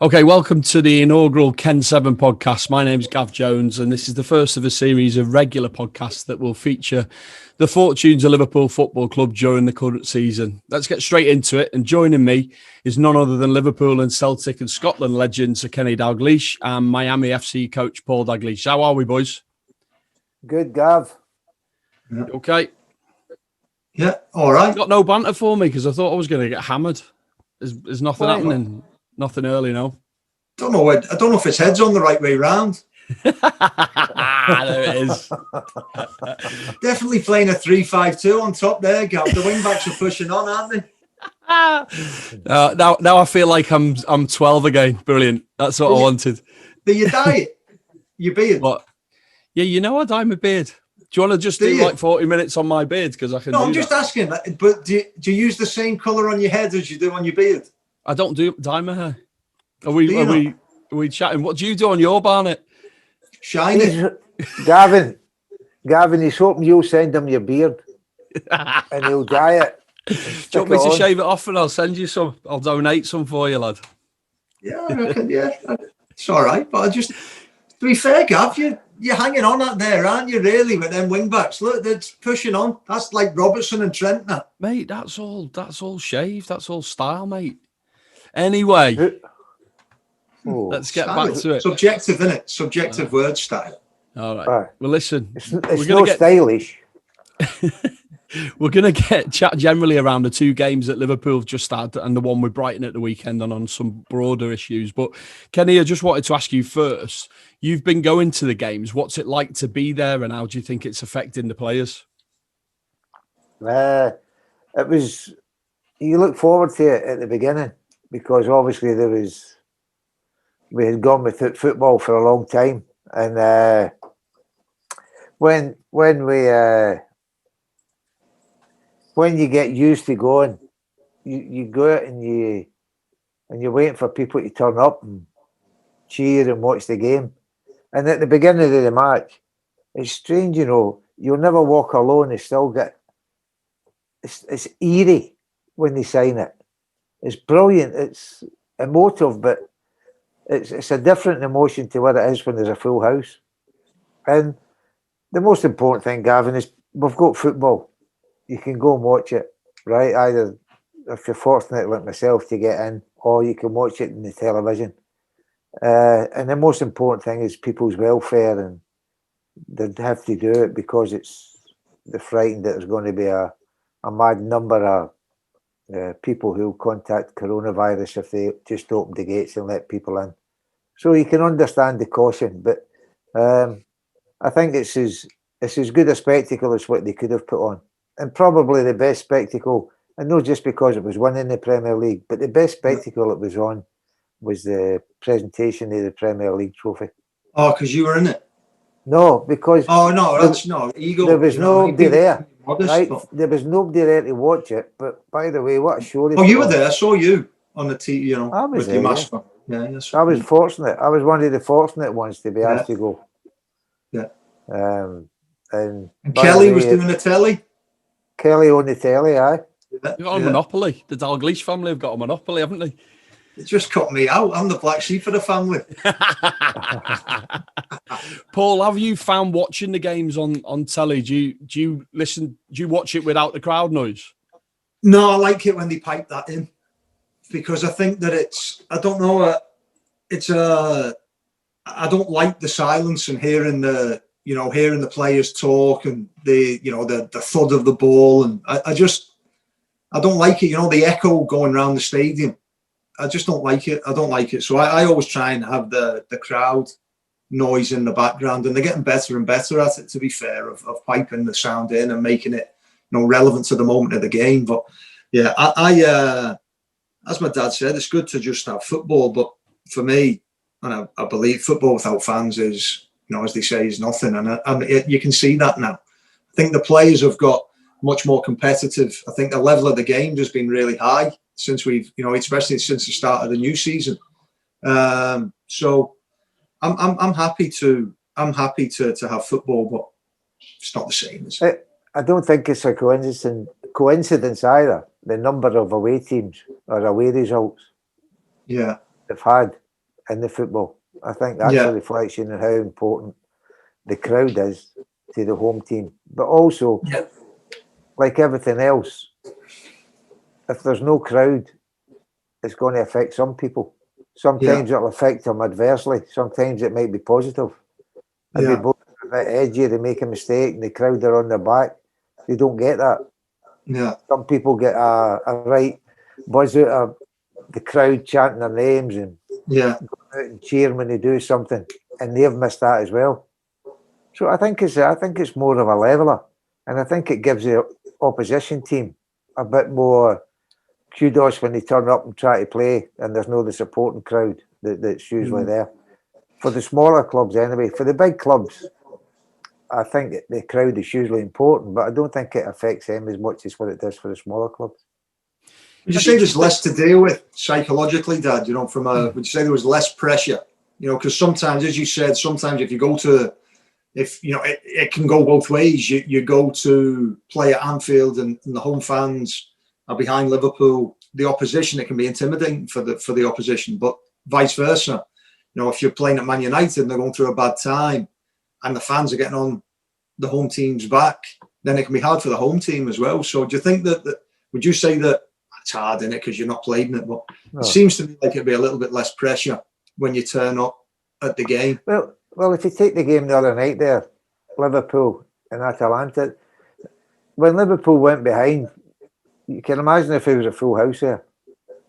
Okay, welcome to the inaugural Kenn7 podcast. My name's Gav Jones, and this is the first of a series of regular podcasts that will feature the fortunes of Liverpool Football Club during the current season. Let's get straight into it. And joining me is none other than Liverpool and Celtic and Scotland legend Sir Kenny Dalglish and Miami FC coach Paul Dalglish. How are we, boys? Good, Gav. Yeah. Okay. Yeah, all right. Got no banter for me because I thought I was going to get hammered. There's nothing happening. Nothing early, no. I don't know if his head's on the right way round. There it is. Definitely playing a 3-5-2 on top there, Gav. The wing backs are pushing on, aren't they? Now I feel like I'm 12 again. Brilliant. That's what I wanted. Do you dye it? Your beard? What? Yeah, I dye my beard. Do you want to just do like 40 minutes on my beard? Because I can. No, I'm just asking. But do you use the same colour on your head as you do on your beard? I don't dye my hair. Are we chatting? What do you do on your barnet? Shine it. Gavin, he's hoping you'll send him your beard and he'll dye it. Do you want me to shave it off and I'll send you some? I'll donate some for you, lad. Yeah, I reckon, yeah. It's all right. But to be fair, Gav, you're hanging on out there, aren't you, really, with them wing backs? Look, they're pushing on. That's like Robertson and Trent now. Mate, that's all shaved. That's all style, mate. Anyway, let's get back to it. Subjective, isn't it? Subjective word style. All right. Well, listen. It's not stylish. We're going to chat generally around the two games that Liverpool have just had and the one with Brighton at the weekend and on some broader issues. But Kenny, I just wanted to ask you first, you've been going to the games. What's it like to be there and how do you think it's affecting the players? It was, you look forward to it at the beginning because obviously we had gone without football for a long time. And when you get used to going, you go out and you're waiting for people to turn up and cheer and watch the game. And at the beginning of the match, it's strange, you'll never walk alone. It's still it's eerie when they sign it. It's brilliant. It's emotive, but it's a different emotion to what it is when there's a full house. And the most important thing, Gavin, is we've got football. You can go and watch it, right? Either if you're fortunate like myself to get in, or you can watch it in the television. And the most important thing is people's welfare, and they have to do it because they're frightened that there's going to be a mad number of people who'll contact coronavirus if they just open the gates and let people in. So you can understand the caution, but I think it's as good a spectacle as what they could have put on. And probably the best spectacle, and not just because it was winning the Premier League, but the best spectacle it was on was the presentation of the Premier League trophy. Oh, because you were in it? No, because... Oh, no, that's no ego. There was nobody there, right? There was nobody there to watch it, but by the way, what a show. Oh, you were there. I saw you on the TV, I was with there, your mask on. Yeah, yes. I was fortunate. I was one of the fortunate ones to be asked to go. Yeah. And Kelly was doing the telly? Kelly on the telly, aye. You've got a monopoly. The Dalglish family have got a monopoly, haven't they? It just cut me out. I'm the black sheep of the family. Paul, have you found watching the games on telly? Do you listen? Do you watch it without the crowd noise? No, I like it when they pipe that in because I think that I don't like the silence and hearing the players talk and the thud of the ball, and I don't like it. The echo going around the stadium. I just don't like it. I don't like it. So I always try and have the crowd noise in the background, and they're getting better and better at it, to be fair, of piping the sound in and making it relevant to the moment of the game. But yeah, I as my dad said, it's good to just have football, but for me, and I believe football without fans is, as they say, is nothing. And you can see that now. I think the players have got much more competitive. I think the level of the game has been really high since we've, especially since the start of the new season. So I'm happy to have football, but it's not the same. Is it? I don't think it's a coincidence either. The number of away teams or away results they've had. in the football. I think that's a reflection of how important the crowd is to the home team. But also, like everything else, if there's no crowd, it's going to affect some people. Sometimes it'll affect them adversely. Sometimes it might be positive. Maybe both a bit edgy, they make a mistake and the crowd are on their back. They don't get that. Yeah. Some people get a right buzz out of the crowd chanting their names and going out and cheering when they do something, and they've missed that as well. So I think it's more of a leveler, and I think it gives the opposition team a bit more kudos when they turn up and try to play, and there's no the supporting crowd that's usually there. For the smaller clubs, anyway. For the big clubs, I think the crowd is hugely important, but I don't think it affects them as much as what it does for the smaller clubs. Would you say there's less to deal with psychologically, Dad? You know, would you say there was less pressure? You know, because sometimes, as you said, sometimes if you go to, it can go both ways. You go to play at Anfield and the home fans are behind Liverpool. The opposition, it can be intimidating for the opposition, but vice versa. You know, if you're playing at Man United and they're going through a bad time and the fans are getting on the home team's back, then it can be hard for the home team as well. So do you think would you say that it's hard in it because you're not playing it, but it seems to me like it'd be a little bit less pressure when you turn up at the game? Well, if you take the game the other night there, Liverpool and Atalanta, when Liverpool went behind, you can imagine if it was a full house there.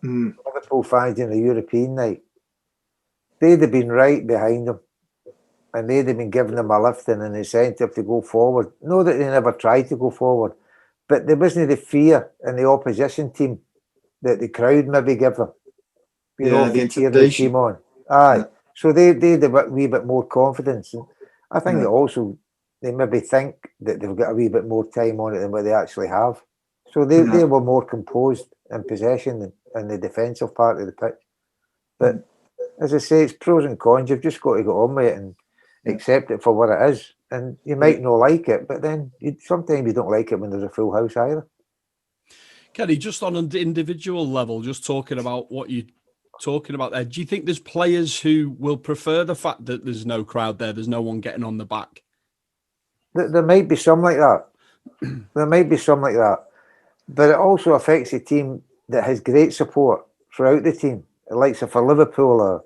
Liverpool fans in a European night, they'd have been right behind them, and they'd have been giving them a lift and an incentive to go forward. No, that they never tried to go forward, but there wasn't the fear in the opposition team that the crowd maybe give them. You know, the cheer the team on. So they had a wee bit more confidence. And I think that also they maybe think that they've got a wee bit more time on it than what they actually have. So they were more composed in possession and the defensive part of the pitch. But as I say, it's pros and cons. You've just got to get on with it and accept it for what it is. And you might not like it, but then sometimes you don't like it when there's a full house either. Kenny, just on an individual level, just talking about what you're talking about there, do you think there's players who will prefer the fact that there's no crowd there's no one getting on the back? There might be some like that. But it also affects a team that has great support throughout the team. It likes for Liverpool or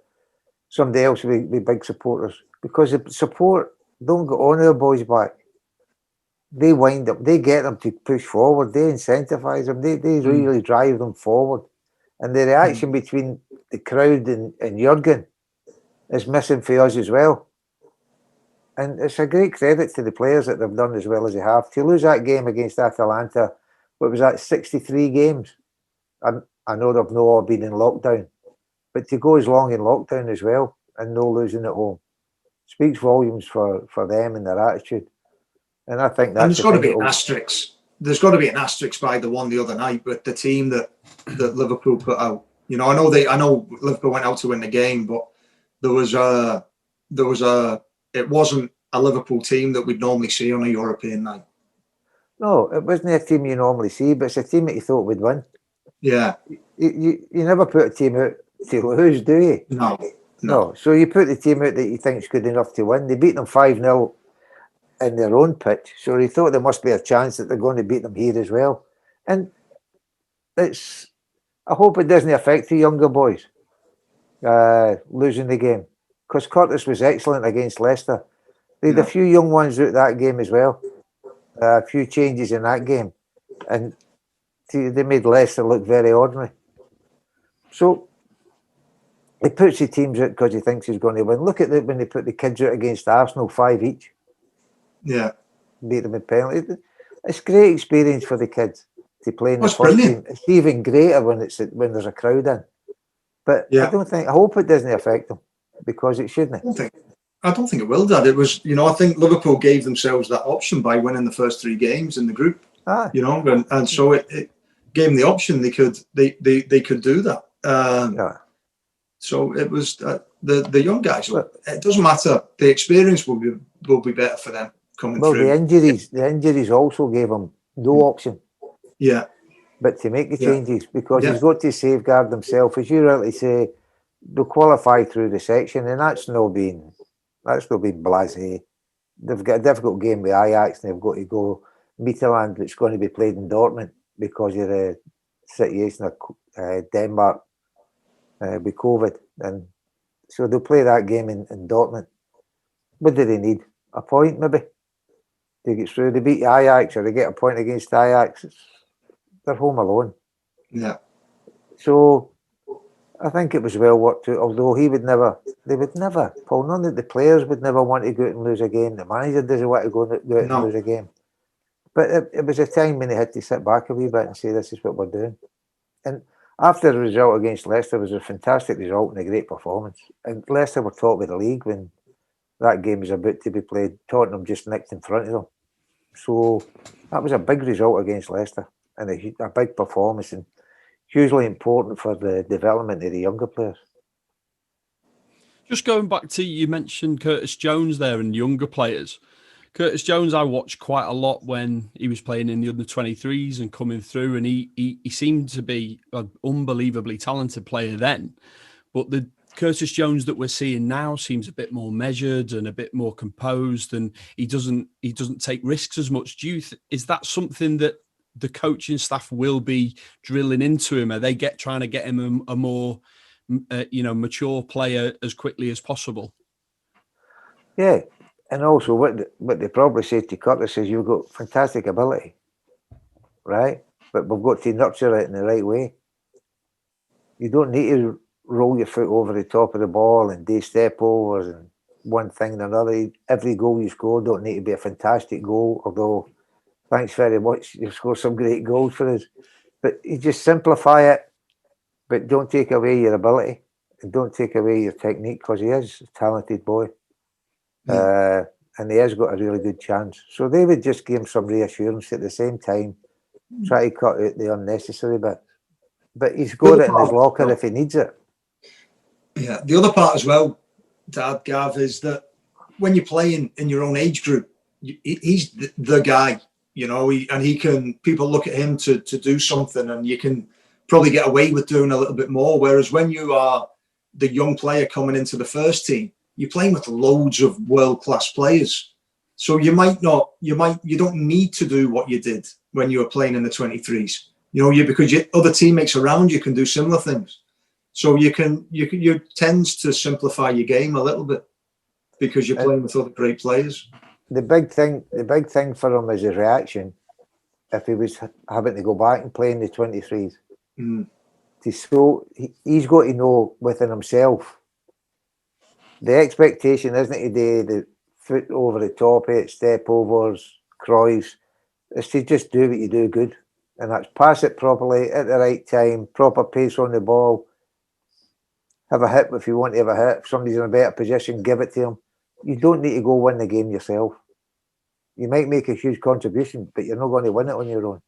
somebody else with big supporters, because the support don't get on their boys' back. They wind up, they get them to push forward, they incentivise them, they really drive them forward. And the reaction between the crowd and Jurgen is missing for us as well. And it's a great credit to the players that they've done as well as they have. To lose that game against Atalanta, what was that, 63 games? I know they've not all been in lockdown, but to go as long in lockdown as well and no losing at home speaks volumes for them and their attitude. And I think that's... And there's got to be an asterisk. There's got to be an asterisk by the one the other night with the team that Liverpool put out. You know, I know Liverpool went out to win the game, but it wasn't a Liverpool team that we'd normally see on a European night. No, it wasn't a team you normally see, but it's a team that you thought would win. Yeah. You never put a team out to lose, do you? No. So you put the team out that you think is good enough to win. They beat them 5-0 in their own pitch, so you thought there must be a chance that they're going to beat them here as well. And I hope it doesn't affect the younger boys losing the game, because Curtis was excellent against Leicester. They had a few young ones out that game as well, a few changes in that game, and they made Leicester look very ordinary. So he puts the teams out because he thinks he's going to win. Look at it when they put the kids out against Arsenal, 5 each. Yeah. Beat them in penalties. It's a great experience for the kids to play in the first team. It's even greater when there's a crowd in. But I hope it doesn't affect them, because it shouldn't. I don't think it will, Dad. It was, I think Liverpool gave themselves that option by winning the first 3 games in the group. And so it gave them the option. They could do that. So it was the young guys. It doesn't matter. The experience will be better for them coming through. The injuries also gave them no option. Yeah. But to make the changes, because he's got to safeguard himself, as you rightly say. they'll qualify through the section, and that's not been blasé. They've got a difficult game with Ajax, and they've got to go Midtjylland, which is going to be played in Dortmund because of the situation of Denmark with COVID, and so they'll play that game in Dortmund. What do they need? A point, maybe, to get through. They beat Ajax, or they get a point against Ajax. They're home alone. Yeah. So I think it was well worked out, although they would never, Paul, none of the players would never want to go out and lose a game. The manager doesn't want to go out and lose a game. But it was a time when they had to sit back a wee bit and say, this is what we're doing. And after the result against Leicester was a fantastic result and a great performance. And Leicester were top of the league when that game was about to be played. Tottenham just nicked in front of them. So that was a big result against Leicester and a big performance, and hugely important for the development of the younger players. Just going back to, you mentioned Curtis Jones there and younger players. Curtis Jones, I watched quite a lot when he was playing in the under-23s and coming through, and he seemed to be an unbelievably talented player then. But the Curtis Jones that we're seeing now seems a bit more measured and a bit more composed, and he doesn't take risks as much. Is that something that the coaching staff will be drilling into him? Are they trying to get him a more mature player as quickly as possible? Yeah, and also what they probably say to Curtis is, you've got fantastic ability, right? But we've got to nurture it in the right way. You don't need to roll your foot over the top of the ball and do step overs and one thing and another. Every goal you score don't need to be a fantastic goal, although thanks very much, you've scored some great goals for us. But you just simplify it, but don't take away your ability and don't take away your technique, because he is a talented boy. And he has got a really good chance. So they would just give him some reassurance at the same time, try to cut out the unnecessary bit. But he's got it in his locker if he needs it. Yeah, the other part as well, Dad, Gav, is that when you're playing in your own age group, he's the guy, people look at him to do something, and you can probably get away with doing a little bit more. Whereas when you are the young player coming into the first team, you're playing with loads of world-class players. So you don't need to do what you did when you were playing in the 23s. Because your other teammates around you can do similar things. So you tends to simplify your game a little bit because you're playing with other great players. The big thing for him is his reaction if he was having to go back and play in the 23s. So he's got to know within himself. The expectation isn't to do the foot over the top, step overs, croys. It's to just do what you do good. And that's pass it properly at the right time, proper pace on the ball. Have a hit if you want to have a hit. If somebody's in a better position, give it to him. You don't need to go win the game yourself. You might make a huge contribution, but you're not going to win it on your own.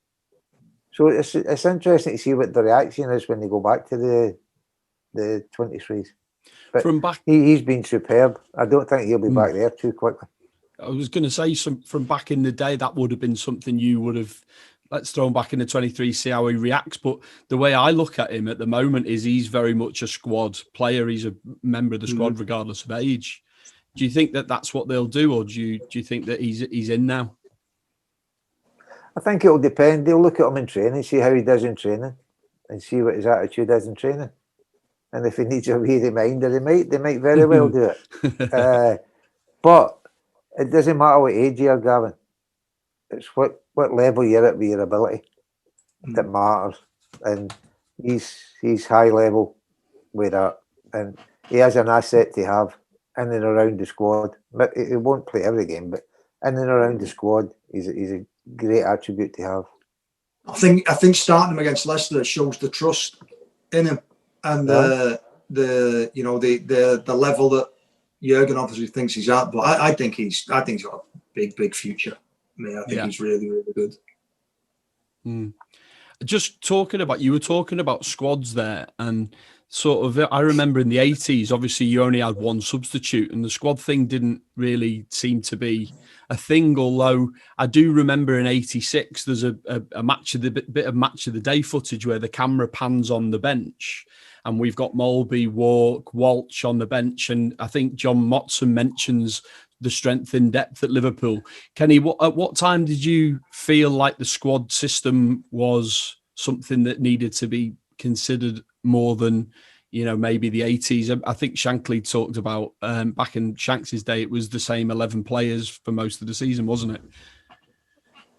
So it's interesting to see what the reaction is when they go back to the 23s. But he's been superb. I don't think he'll be back there too quickly. I was going to say, from back in the day, that would have been something you would have, let's throw him back in the 23, see how he reacts. But the way I look at him at the moment is he's very much a squad player. He's a member of the squad regardless of age. Do you think that that's what they'll do, or do you think that he's in now? I think it'll depend. They'll look at him in training, see how he does in training, and see what his attitude is in training. And if he needs a wee reminder, they might very well do it. But it doesn't matter what age you are, Gavin. It's what level you're at with your ability that matters. And he's high level with that. And he has an asset to have in and around the squad. He won't play every game, but in and around the squad, he's a great attribute to have. I think starting him against Leicester shows the trust in him and the level that Jurgen obviously thinks he's at. But I think he's got a big future. I think he's really, really good. Just you were talking about squads there, and sort of, I remember in the 80s, obviously you only had one substitute, and the squad thing didn't really seem to be a thing. Although I do remember in '86, there's a match of the bit of match of the day footage where the camera pans on the bench, and we've got Molby, Walk, Walsh on the bench, and I think John Motson mentions the strength in depth at Liverpool. Kenny, at what time did you feel like the squad system was something that needed to be considered more than, maybe the 80s? I think Shankly talked about back in Shanks' day, it was the same 11 players for most of the season, wasn't it?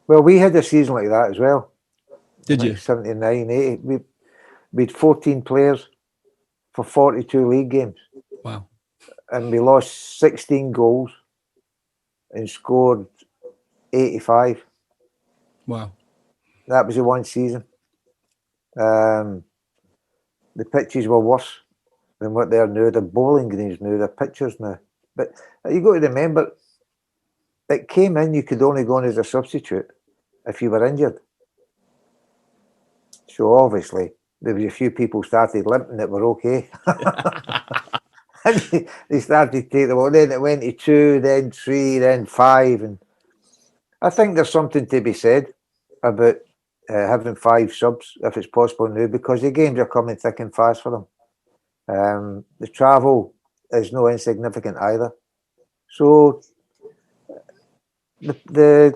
Well, we had a season like that as well. Did you? 79, 80. We had 14 players for 42 league games. Wow. And we lost 16 goals and scored 85. Wow. That was the one season. The pitches were worse than what they are now. The bowling greens now, the pitches now. But you got to remember, it came in, you could only go on as a substitute if you were injured. So obviously, there was a few people started limping that were okay. They started to take them on. Then it went to 2, then 3, then 5. And I think there's something to be said about having 5 subs, if it's possible now, because the games are coming thick and fast for them. The travel is no insignificant either. So the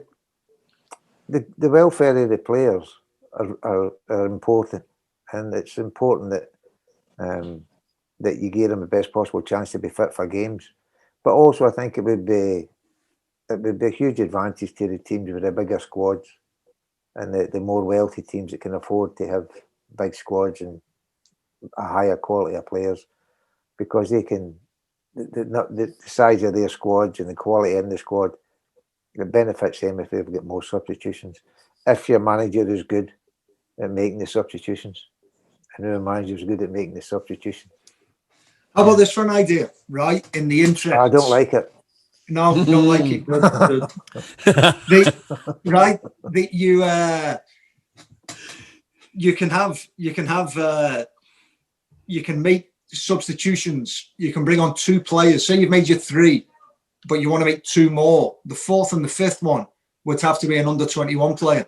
welfare of the players are important, and it's important that that you give them the best possible chance to be fit for games. But also, I think it would be a huge advantage to the teams with the bigger squads and the more wealthy teams that can afford to have big squads and a higher quality of players, because they can the size of their squads and the quality in the squad, it benefits them if they've got more substitutions. If your manager is good at making the substitutions, and your manager is good at making the substitutions. How about this for an idea, right? In the interest, I don't like it. No, don't like it. Good. You can make substitutions. You can bring on 2 players. Say you've made your 3, but you want to make 2 more. The 4th and the 5th one would have to be an under 21 player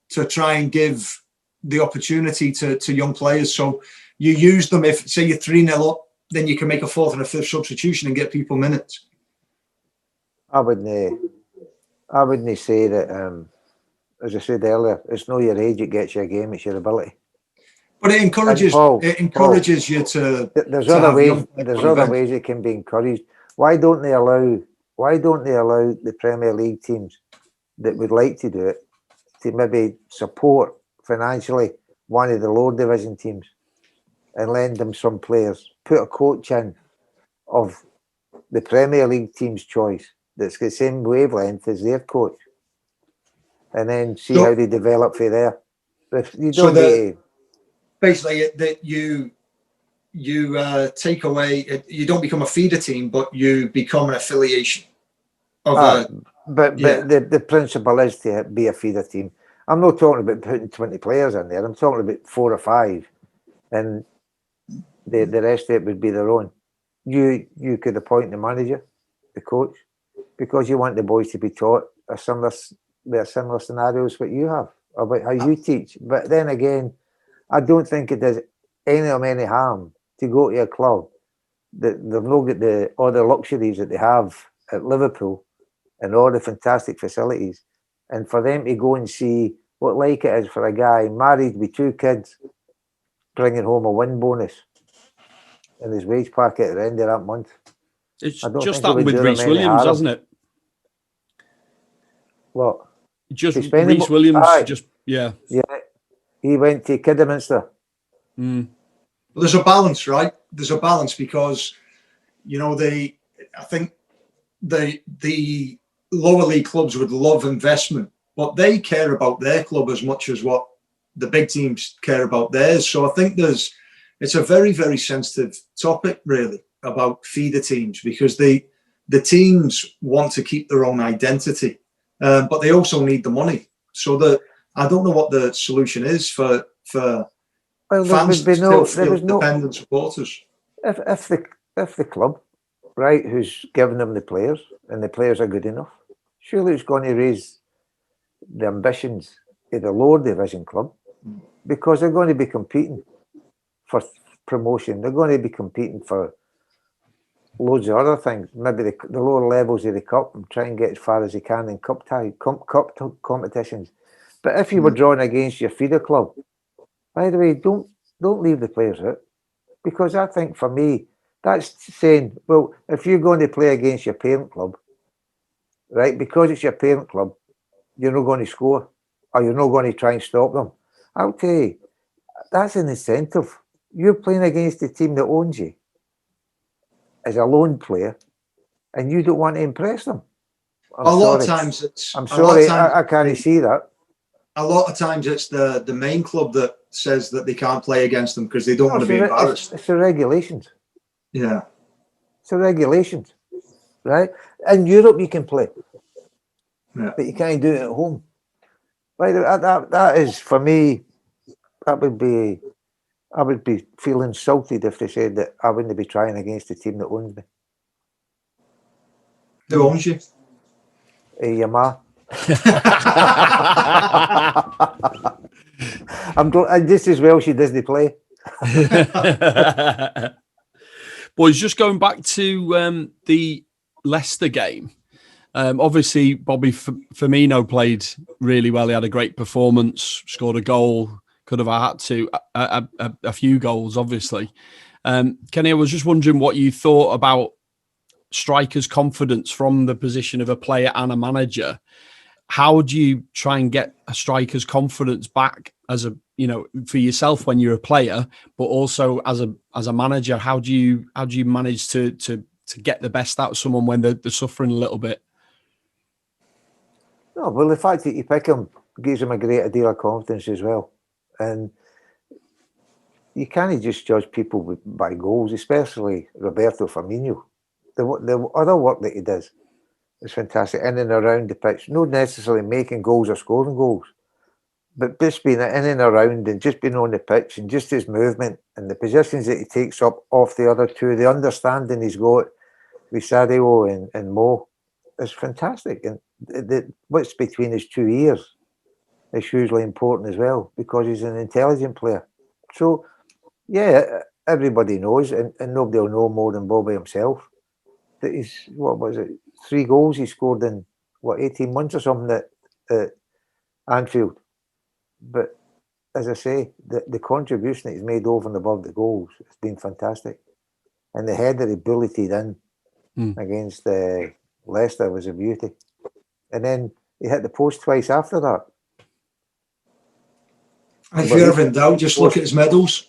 to try and give the opportunity to young players. So you use them. If say you're 3-0 up, then you can make a 4th and a 5th substitution and get people minutes. I wouldn't say that. As I said earlier, it's not your age that gets you a game; it's your ability. But it encourages you to. There's other ways. There's other ways it can be encouraged. Why don't they allow the Premier League teams that would like to do it to maybe support financially one of the lower division teams and lend them some players? Put a coach in of the Premier League team's choice that's the same wavelength as their coach, and then see how they develop for there. If you don't basically that you take away, you don't become a feeder team, but you become an affiliation of But the principle is to be a feeder team. I'm not talking about putting 20 players in there. I'm talking about 4 or 5, and the rest of it would be their own. You could appoint the manager, the coach, because you want the boys to be taught a similar scenarios what you have about how you teach. But then again, I don't think it does any harm to go to a club that they've not got all the luxuries that they have at Liverpool and all the fantastic facilities, and for them to go and see what like it is for a guy married with 2 kids bringing home a win bonus in his wage packet at the end of that month. It's just happened with Reece Williams, hasn't it? What? Just Reece Williams, Yeah. He went to Kidderminster. Well, there's a balance, right? There's a balance because, I think the lower league clubs would love investment, but they care about their club as much as what the big teams care about theirs. So I think it's a very, very sensitive topic, really, about feeder teams, because the teams want to keep their own identity, but they also need the money. So I don't know what the solution is for fans to still feel dependent supporters. If the club, right, who's giving them the players and the players are good enough, surely it's going to raise the ambitions of the lower division club, because they're going to be competing for promotion. They're going to be competing for loads of other things, maybe the lower levels of the cup, and try and get as far as they can in cup competitions. But if you were drawn against your feeder club, by the way, don't leave the players out, because I think for me that's saying, well, if you're going to play against your parent club, right, because it's your parent club, you're not going to score, or you're not going to try and stop them. I'll tell you, that's an incentive. You're playing against the team that owns you as a lone player, and you don't want to impress them. I'm sorry. I can't see that. A lot of times it's the main club that says that they can't play against them because they don't want to be embarrassed. It's the regulations. Yeah. It's the regulations, right? In Europe you can play, but you can't do it at home. By the way, that is, for me, I would be feeling insulted if they said that I wouldn't be trying against the team that owns me. Who owns you? Your ma. I'm just as well she doesn't play. Boys, just going back to the Leicester game. Obviously, Bobby Firmino played really well. He had a great performance, scored a goal, could have had a few goals, obviously. Kenny, I was just wondering what you thought about strikers' confidence from the position of a player and a manager. How do you try and get a striker's confidence back as a, for yourself when you're a player, but also as a manager? How do you manage to get the best out of someone when they're suffering a little bit? No, well, the fact that you pick him gives him a great deal of confidence as well. And you can't just judge people by goals, especially Roberto Firmino. The other work that he does is fantastic, in and around the pitch. Not necessarily making goals or scoring goals, but just being in and around and just being on the pitch, and just his movement and the positions that he takes up off the other two, the understanding he's got with Sadio and Mo is fantastic. And what's between his 2 ears is hugely important as well, because he's an intelligent player. So, yeah, everybody knows, and nobody will know more than Bobby himself, that he's, 3 goals he scored in, 18 months or something at Anfield. But as I say, the contribution that he's made over and above the goals has been fantastic. And the header he bulleted in against Leicester was a beauty. And then he hit the post twice after that. If you're ever in doubt, just look at his medals.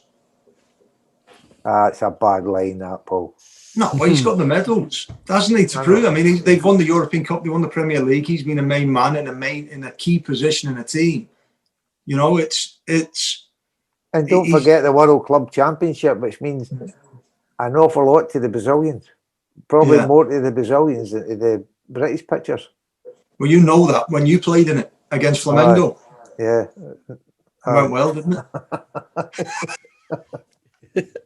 It's a bad line, that, Paul. No, but he's got the medals, doesn't he, to prove? I mean, they've won the European Cup, they won the Premier League. He's been a main man in a key position in a team. It's. And don't forget the World Club Championship, which means an awful lot to the Brazilians. Probably more to the Brazilians than the British pitchers. Well, you know that when you played in it against Flamengo. Yeah. It went well, didn't it?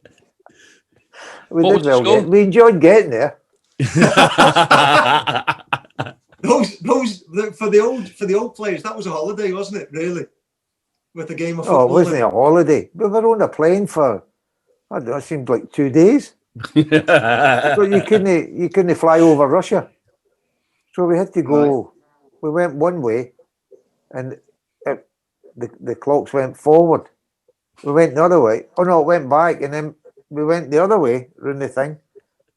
We enjoyed getting there. those for the old players, that was a holiday, wasn't it? Really, with the game of football. Oh, it wasn't a holiday. We were on a plane for, I don't know, it seemed like 2 days. But you couldn't fly over Russia, so we had to go. Right. We went one way, and the clocks went forward. We went the other way. Oh no, it went back, and then we went the other way around the thing,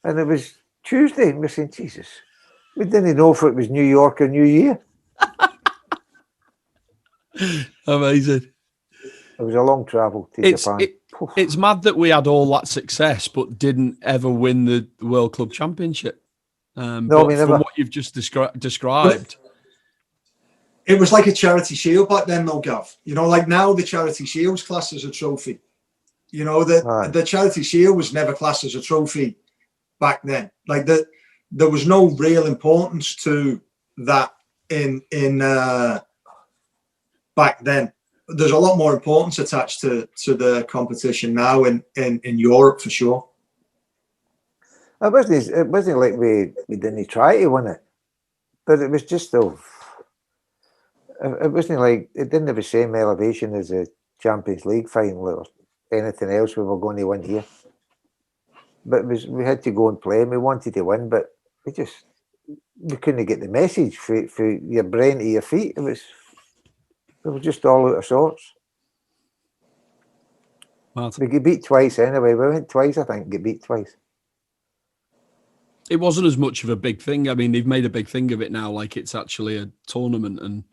and it was Tuesday, and we're saying, Jesus, we didn't know if it was New York or New Year. Amazing. It was a long travel to Japan. It's mad that we had all that success, but didn't ever win the World Club Championship. No, we never. From what you've just described. It was like a charity shield back then, though, Gav. Like now the charity shield's classed as a trophy. The charity shield was never classed as a trophy back then. Like that, there was no real importance to that in back then. There's a lot more importance attached to the competition now in Europe for sure. It wasn't like we didn't try to win it. but it was just it wasn't like, it didn't have the same elevation as a Champions League final or anything else we were going to win here. But we had to go and play, and we wanted to win, but we couldn't get the message for your brain to your feet. We were just all out of sorts. We get beat twice anyway. We went twice, I think, get beat twice. It wasn't as much of a big thing. I mean, they've made a big thing of it now, like it's actually a tournament. And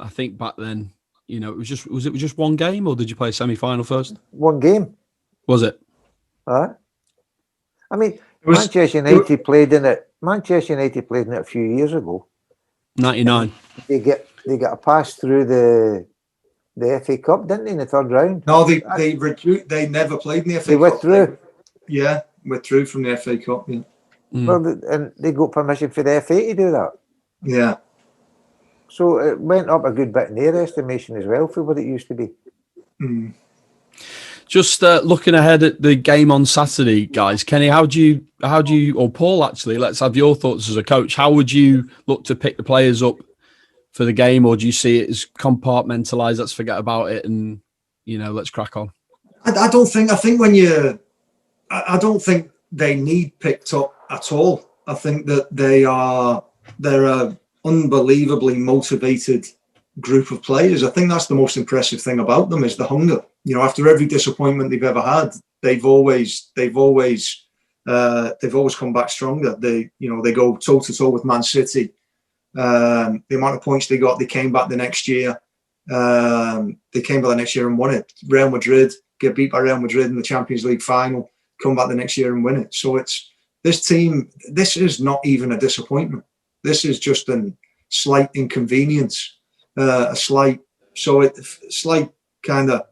I think back then, you know, was it just one game, or did you play a semi-final first? One game. Was it? I mean, Manchester United played in it. Manchester United played in it a few years ago. 99. They got a pass through the FA Cup, didn't they, in the third round? No, they never played in the FA Cup. They withdrew. Withdrew from the FA Cup. Yeah. Well, and they got permission for the FA to do that. Yeah. So it went up a good bit in their estimation as well for what it used to be. Mm. Just looking ahead at the game on Saturday, guys. Kenny, how do you, or Paul, actually, let's have your thoughts as a coach. How would you look to pick the players up for the game, or do you see it as compartmentalised? Let's forget about it and, you know, let's crack on. I don't think they need picked up at all. I think that they're a unbelievably motivated group of players. I think that's the most impressive thing about them, is the hunger. You know, after every disappointment they've ever had, they've always come back stronger. They go toe to toe with Man City. The amount of points they got, they came back the next year. They came back the next year and won it. Real Madrid, get beat by Real Madrid in the Champions League final, come back the next year and win it. So it's this team. This is not even a disappointment. This is just a slight inconvenience, a slight kind of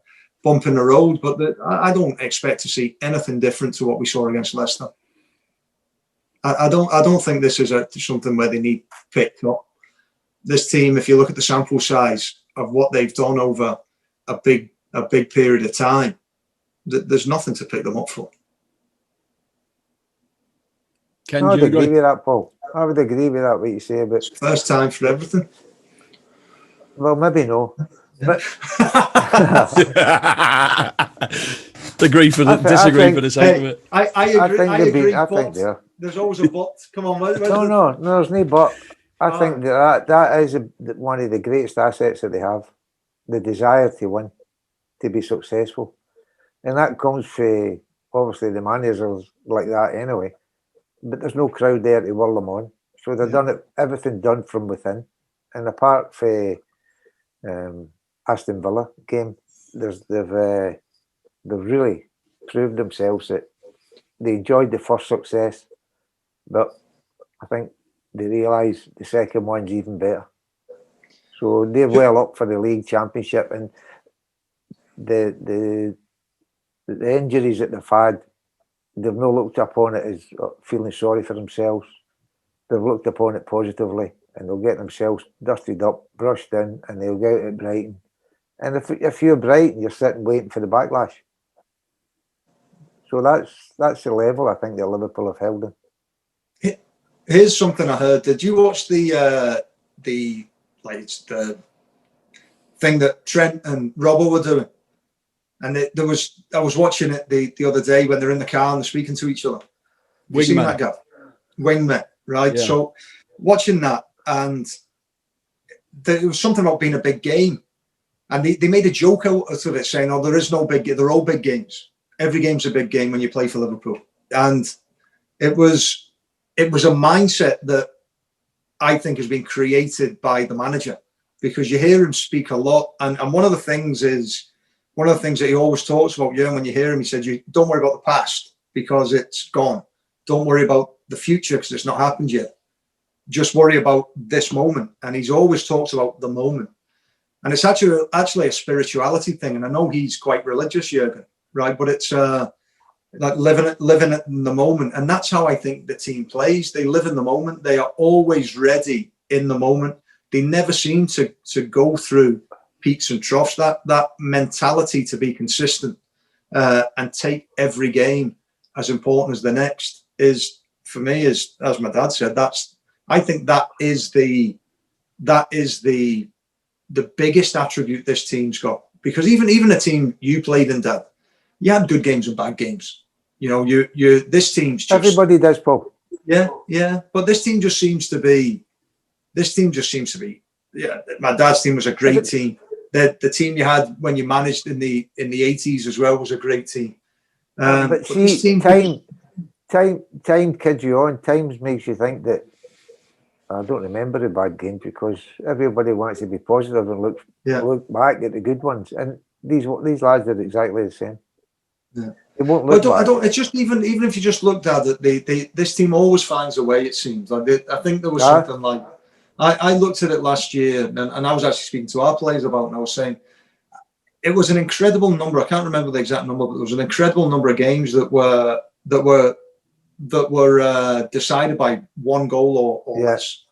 bump in the road. But I don't expect to see anything different to what we saw against Leicester. I don't think this is something where they need picked up. This team, if you look at the sample size of what they've done over a big period of time, there's nothing to pick them up for. I would agree with that, Paul. I would agree with that, what you say about first time for everything. Well, maybe no. But disagree for the sake of it. I agree. I think they are. There's always a but. Come on, no, there's no but. I think that is one of the greatest assets that they have, the desire to win, to be successful, and that comes from obviously the managers like that anyway. But there's no crowd there to whirl them on, so they've done it. Everything done from within, and apart from Aston Villa game, they've really proved themselves that they enjoyed the first success, but I think they realise the second one's even better. So they're well up for the league championship, and the injuries that they've had, they've not looked upon it as feeling sorry for themselves. They've looked upon it positively, and they'll get themselves dusted up, brushed in, and they'll go out at Brighton. And if you're Brighton, you're sitting waiting for the backlash. So that's the level I think that Liverpool have held in. Here's something I heard. Did you watch the thing that Trent and Robbo were doing? And I was watching it the other day when they're in the car and they're speaking to each other. You seen that, Gav? Wingman, right? Yeah. So watching that, and there was something about being a big game, and they made a joke out of it, saying, "Oh, there is no big. They're all big games. Every game's a big game when you play for Liverpool." And it was a mindset that I think has been created by the manager, because you hear him speak a lot, and one of the things that he always talks about, when you hear him, he said, "You don't worry about the past because it's gone. Don't worry about the future because it's not happened yet. Just worry about this moment." And he's always talks about the moment. And it's actually a spirituality thing. And I know he's quite religious, Jurgen, right? But it's like living it in the moment. And that's how I think the team plays. They live in the moment. They are always ready in the moment. They never seem to go through peaks and troughs. That mentality to be consistent and take every game as important as the next is, for me, as my dad said, that's I think that is the biggest attribute this team's got. Because even a team you played in, Dad, you had good games and bad games. You know, this team's just, everybody does, Paul. Yeah. But this team just seems to be. Yeah, my dad's team was a great team. The team you had when you managed in the 80s as well was a great team. But see, time kids you on. Times makes you think that. I don't remember the bad games because everybody wants to be positive and look back at the good ones. And these lads are exactly the same. Yeah. They won't look back. It's just even if you just looked at it, this team always finds a way. It seems like I think there was something like I looked at it last year and I was actually speaking to our players about it and I was saying it was an incredible number. I can't remember the exact number, but there was an incredible number of games that were decided by one goal or less.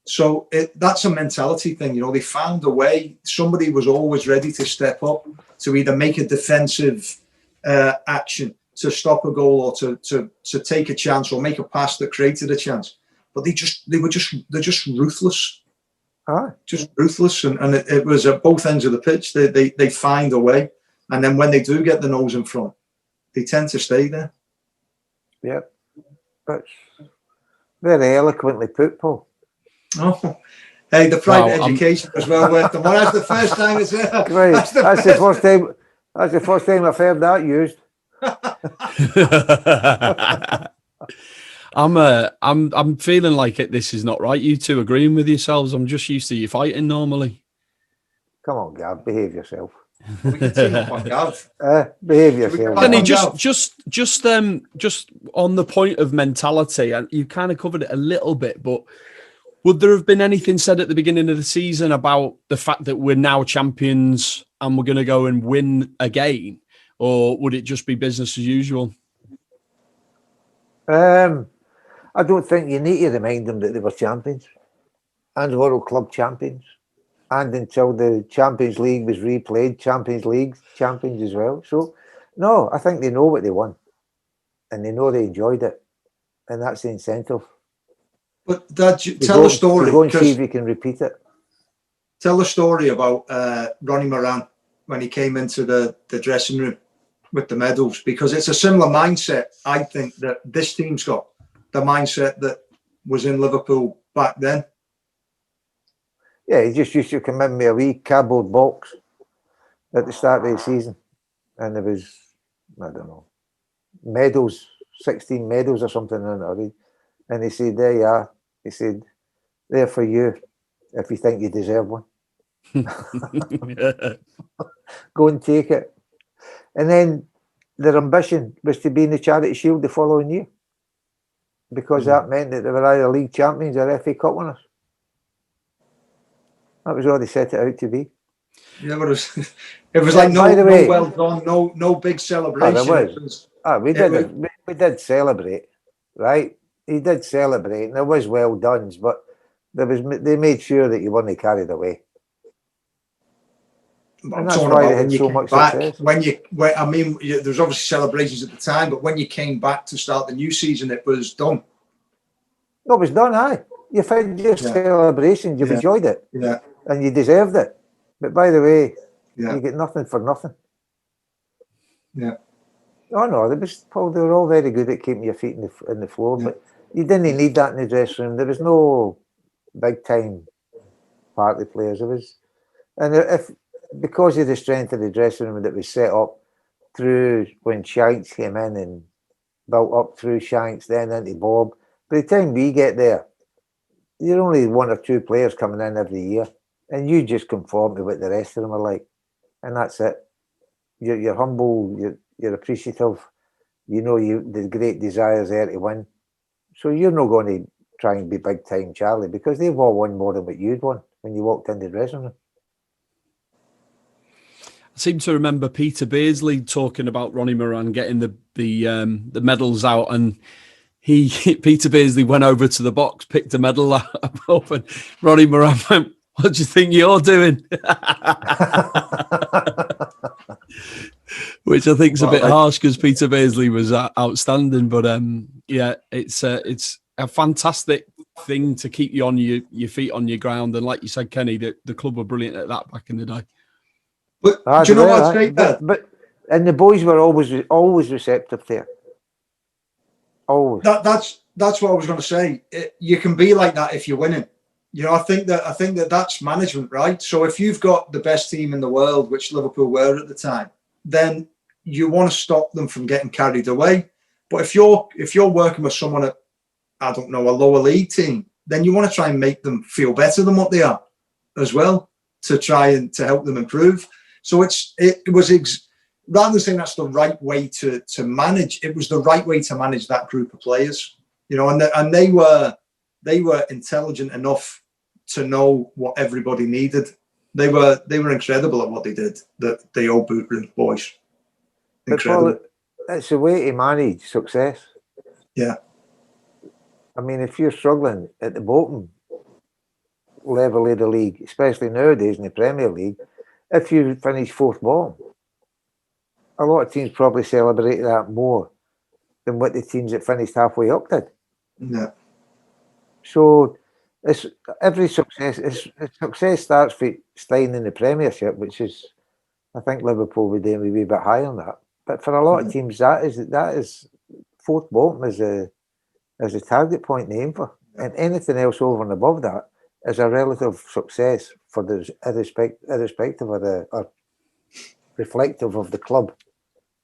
So that's a mentality thing. You know, they found a way. Somebody was always ready to step up to either make a defensive action to stop a goal or to take a chance or make a pass that created a chance. But they're just ruthless. Just ruthless, and it was at both ends of the pitch. They find a way, and then when they do get the nose in front, they tend to stay there. Yep, that's very eloquently put, Paul. Oh, hey, the private education was well worth it. That's the first time it's right. That's the first time. That's the first time I've heard that used. I'm feeling like this is not right. You two agreeing with yourselves. I'm just used to you fighting normally. Come on, Gav, behave yourself. We can team up on Gav. Behave yourself. Kenny, just on the point of mentality, and you kind of covered it a little bit, but would there have been anything said at the beginning of the season about the fact that we're now champions and we're going to go and win again, or would it just be business as usual? I don't think you need to remind them that they were champions and World Club champions. And until the Champions League was replayed, Champions League champions as well. So, no, I think they know what they won. And they know they enjoyed it. And that's the incentive. But Dad, tell a story. Go and see if you can repeat it. Tell a story about Ronnie Moran when he came into the dressing room with the medals, because it's a similar mindset, I think, that this team's got. The mindset that was in Liverpool back then. Yeah, he just used to come in with a wee cardboard box at the start of the season. And there was, I don't know, medals, 16 medals or something in it. And he said, there you are. He said, there for you, if you think you deserve one. Go and take it. And then their ambition was to be in the Charity Shield the following year, because that meant that they were either league champions or FA Cup winners. That was all they set it out to be. Yeah, but it was like no well done, no big celebration. We did celebrate, right? He did celebrate, and there was well done, but they made sure that you weren't carried away. I'm talking about when you came back. There was obviously celebrations at the time, but when you came back to start the new season, it was done. No, it was done, aye. You've had your celebrations, you've enjoyed it, and you deserved it. But by the way, you get nothing for nothing. Yeah. Oh no, they were all very good at keeping your feet in the floor, but you didn't need that in the dressing room. There was no big time party players. Because of the strength of the dressing room that was set up through when Shanks came in and built up through Shanks, then into Bob. By the time we get there, you're only one or two players coming in every year, and you just conform to what the rest of them are like, and that's it. You're humble, you're appreciative, you know the great desire is there to win. So you're not going to try and be big time Charlie, because they've all won more than what you'd won when you walked in the dressing room. I seem to remember Peter Beardsley talking about Ronnie Moran getting the medals out, and Peter Beardsley went over to the box, picked a medal up, and Ronnie Moran went, "What do you think you're doing?" Which I think is a bit harsh, because Peter Beardsley was outstanding. But it's a fantastic thing to keep you on your feet on your ground. And like you said, Kenny, the club were brilliant at that back in the day. But do you know what's great? But and the boys were always receptive there. Always. That's what I was going to say. You can be like that if you're winning. You know, I think that that's management, right? So if you've got the best team in the world, which Liverpool were at the time, then you want to stop them from getting carried away. But if you're working with someone at, I don't know, a lower league team, then you want to try and make them feel better than what they are as well, to try and to help them improve. So it was rather than saying that's the right way to manage, it was the right way to manage that group of players. You know, and they were intelligent enough to know what everybody needed. They were incredible at what they did. The old boot room boys. Incredible. Paul, it's a way to manage success. Yeah. I mean, if you're struggling at the bottom level of the league, especially nowadays in the Premier League, if you finish fourth bottom, a lot of teams probably celebrate that more than what the teams that finished halfway up did. Yeah. So it's every success. Success starts with staying in the Premiership, which is, I think Liverpool would aim a wee bit higher on that. But for a lot of teams, that is fourth bottom is a target point to aim for, and anything else over and above that is a relative success for the irrespective of or reflective of the club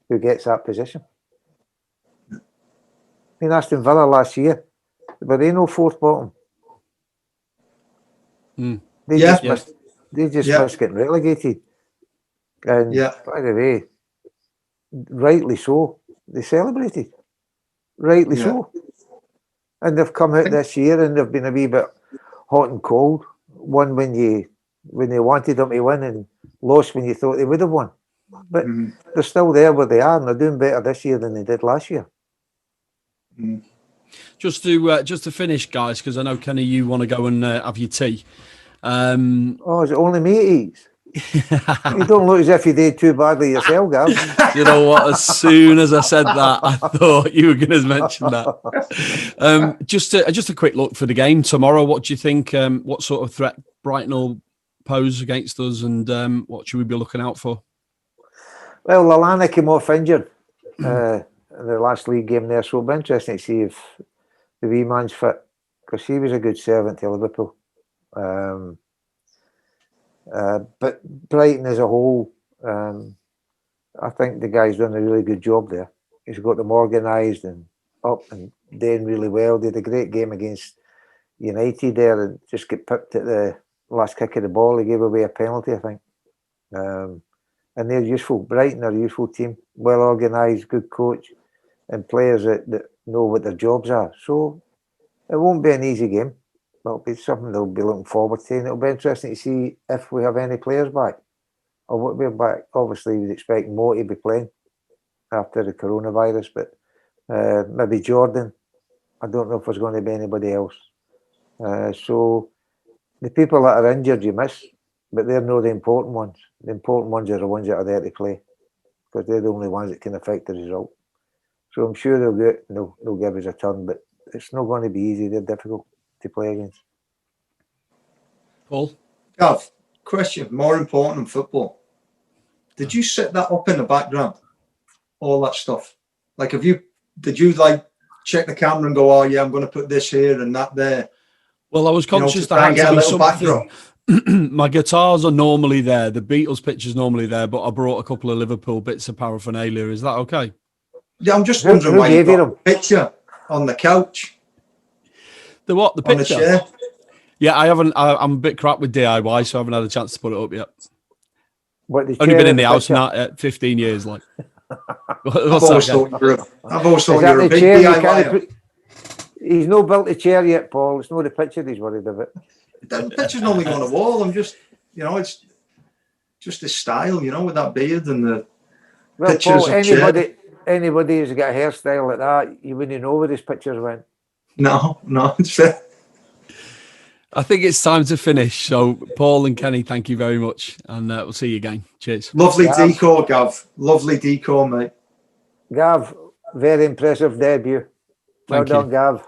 who gets that position. I mean, Aston Villa last year, but they know fourth bottom. They just missed getting relegated. And by the way, rightly so, they celebrated. Rightly so. And they've come out this year and they've been a wee bit hot and cold. Won when you wanted them to win and lost when you thought they would have won. But they're still there where they are, and they're doing better this year than they did last year. Just to finish, guys, because I know, Kenny, you want to go and have your tea. Is it only me it eats? You don't look as if you did too badly yourself, Gav. You know what? As soon as I said that, I thought you were going to mention that. Just a quick look for the game tomorrow. What do you think? What sort of threat Brighton will pose against us, and what should we be looking out for? Well, Lallana came off injured in the last league game there, so it'll be interesting to see if the wee man's fit, because he was a good servant to Liverpool. But Brighton as a whole, I think the guy's done a really good job there. He's got them organised and up and doing really well. They had a great game against United there and just get pipped at the last kick of the ball. He gave away a penalty, I think. And they're useful. Brighton are a useful team, well organised, good coach, and players that know what their jobs are. So it won't be an easy game. It'll be something they'll be looking forward to, and it'll be interesting to see if we have any players back or what we're back. Obviously, we'd expect Mo to be playing after the coronavirus, but maybe Jordan. I don't know if there's going to be anybody else. So the people that are injured, you miss, but they're not the important ones. The important ones are the ones that are there to play, because they're the only ones that can affect the result. So I'm sure they'll give us a turn, but it's not going to be easy. They're difficult to play against. Paul? Gav, question, more important than football. Did you set that up in the background? All that stuff? Like, did you check the camera and go, oh yeah, I'm going to put this here and that there? Well, I was conscious there had to be something. My guitars are normally there. The Beatles picture's normally there, but I brought a couple of Liverpool bits of paraphernalia. Is that okay? Yeah, I'm just wondering why you got a picture on the couch. The what? The picture? On a chair? Yeah, I haven't. I'm a bit crap with DIY, so I haven't had a chance to put it up yet. What, only been in the house now 15 years. Like, I've always thought you were a big DIY. He's not built a chair yet, Paul. It's not the picture he's worried about. The picture's normally on the wall. I'm just, it's just his style, with that beard and the pictures. Paul, anybody who's got a hairstyle like that, you wouldn't know where his pictures went. No, it's fair. I think it's time to finish. So, Paul and Kenny, thank you very much, and we'll see you again. Cheers. Lovely decor, Gav. Lovely decor, mate. Gav, very impressive debut. Well done, Gav.